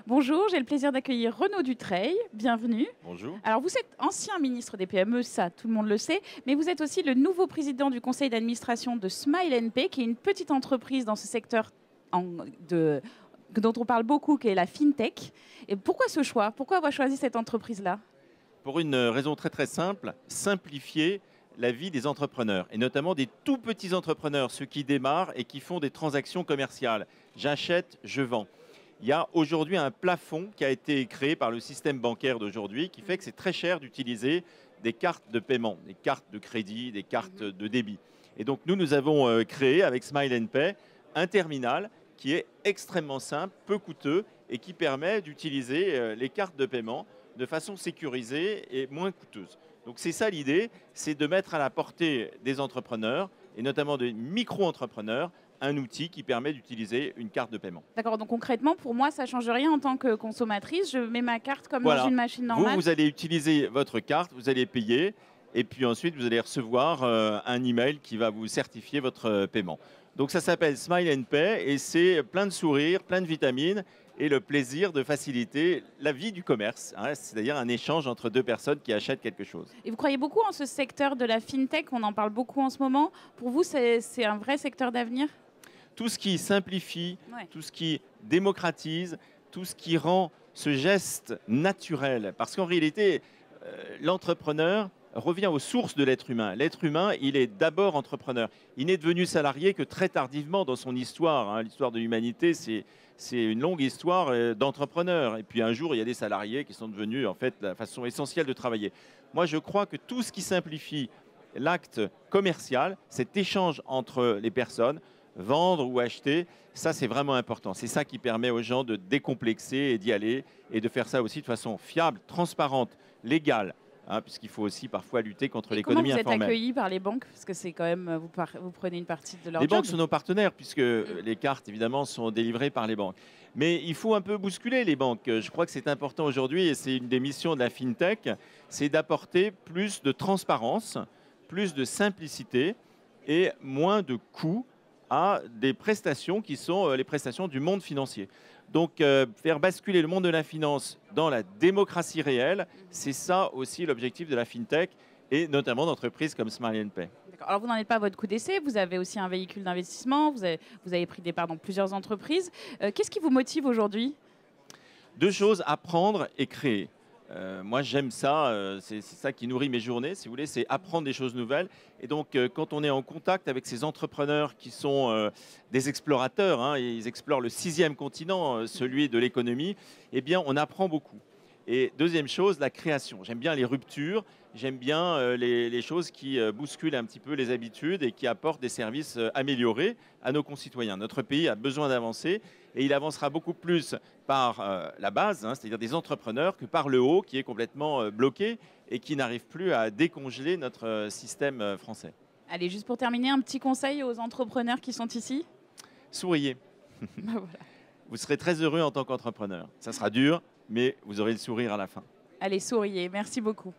Bonjour, j'ai le plaisir d'accueillir Renaud Dutreil. Bienvenue. Bonjour. Alors, vous êtes ancien ministre des PME, ça, tout le monde le sait, mais vous êtes aussi le nouveau président du conseil d'administration de Smile NP, qui est une petite entreprise dans ce secteur dont on parle beaucoup, qui est la FinTech. Et pourquoi ce choix? Pourquoi avoir choisi cette entreprise-là? Pour une raison très très simple, simplifier la vie des entrepreneurs, et notamment des tout petits entrepreneurs, ceux qui démarrent et qui font des transactions commerciales. J'achète, je vends. Il y a aujourd'hui un plafond qui a été créé par le système bancaire d'aujourd'hui qui fait que c'est très cher d'utiliser des cartes de paiement, des cartes de crédit, des cartes de débit. Et donc nous avons créé avec Smile Pay un terminal qui est extrêmement simple, peu coûteux et qui permet d'utiliser les cartes de paiement de façon sécurisée et moins coûteuse. Donc c'est ça l'idée, c'est de mettre à la portée des entrepreneurs et notamment des micro-entrepreneurs un outil qui permet d'utiliser une carte de paiement. D'accord, donc concrètement, pour moi, ça ne change rien en tant que consommatrice. Je mets ma carte comme Voilà. dans une machine normale. Vous allez utiliser votre carte, vous allez payer et puis ensuite vous allez recevoir un email qui va vous certifier votre paiement. Donc ça s'appelle Smile Pay et c'est plein de sourires, plein de vitamines et le plaisir de faciliter la vie du commerce. Hein, c'est-à-dire un échange entre deux personnes qui achètent quelque chose. Et vous croyez beaucoup en ce secteur de la FinTech? On en parle beaucoup en ce moment. Pour vous, c'est un vrai secteur d'avenir? Tout ce qui simplifie, Ouais. tout ce qui démocratise, tout ce qui rend ce geste naturel. Parce qu'en réalité, l'entrepreneur revient aux sources de l'être humain. L'être humain, il est d'abord entrepreneur. Il n'est devenu salarié que très tardivement dans son histoire. Hein. L'histoire de l'humanité, c'est une longue histoire d'entrepreneurs. Et puis un jour, il y a des salariés qui sont devenus en fait la façon essentielle de travailler. Moi, je crois que tout ce qui simplifie l'acte commercial, cet échange entre les personnes, vendre ou acheter, ça c'est vraiment important. C'est ça qui permet aux gens de décomplexer et d'y aller et de faire ça aussi de façon fiable, transparente, légale, hein, puisqu'il faut aussi parfois lutter contre l'économie informelle. Comment vous êtes accueilli par les banques? Parce que c'est quand même, vous prenez une partie de leur Les job. banques sont nos partenaires puisque les cartes évidemment sont délivrées par les banques. Mais il faut un peu bousculer les banques. Je crois que c'est important aujourd'hui et c'est une des missions de la FinTech, c'est d'apporter plus de transparence, plus de simplicité et moins de coûts à des prestations qui sont les prestations du monde financier. Donc faire basculer le monde de la finance dans la démocratie réelle, c'est ça aussi l'objectif de la FinTech et notamment d'entreprises comme Smile Pay. Alors vous n'en êtes pas à votre coup d'essai, vous avez aussi un véhicule d'investissement, vous avez pris des parts dans plusieurs entreprises. Qu'est-ce qui vous motive aujourd'hui? Deux choses, apprendre et créer. Moi, j'aime ça, c'est ça qui nourrit mes journées, si vous voulez, c'est apprendre des choses nouvelles. Et donc, quand on est en contact avec ces entrepreneurs qui sont des explorateurs, hein, ils explorent le 6e continent, celui de l'économie, eh bien, on apprend beaucoup. Et deuxième chose, la création. J'aime bien les ruptures, j'aime bien les choses qui bousculent un petit peu les habitudes et qui apportent des services améliorés à nos concitoyens. Notre pays a besoin d'avancer et il avancera beaucoup plus par la base, hein, c'est-à-dire des entrepreneurs, que par le haut qui est complètement bloqué et qui n'arrive plus à décongeler notre système français. Allez, juste pour terminer, un petit conseil aux entrepreneurs qui sont ici? Souriez. Ben voilà. Vous serez très heureux en tant qu'entrepreneur. Ça sera dur, mais vous aurez le sourire à la fin. Allez, souriez. Merci beaucoup.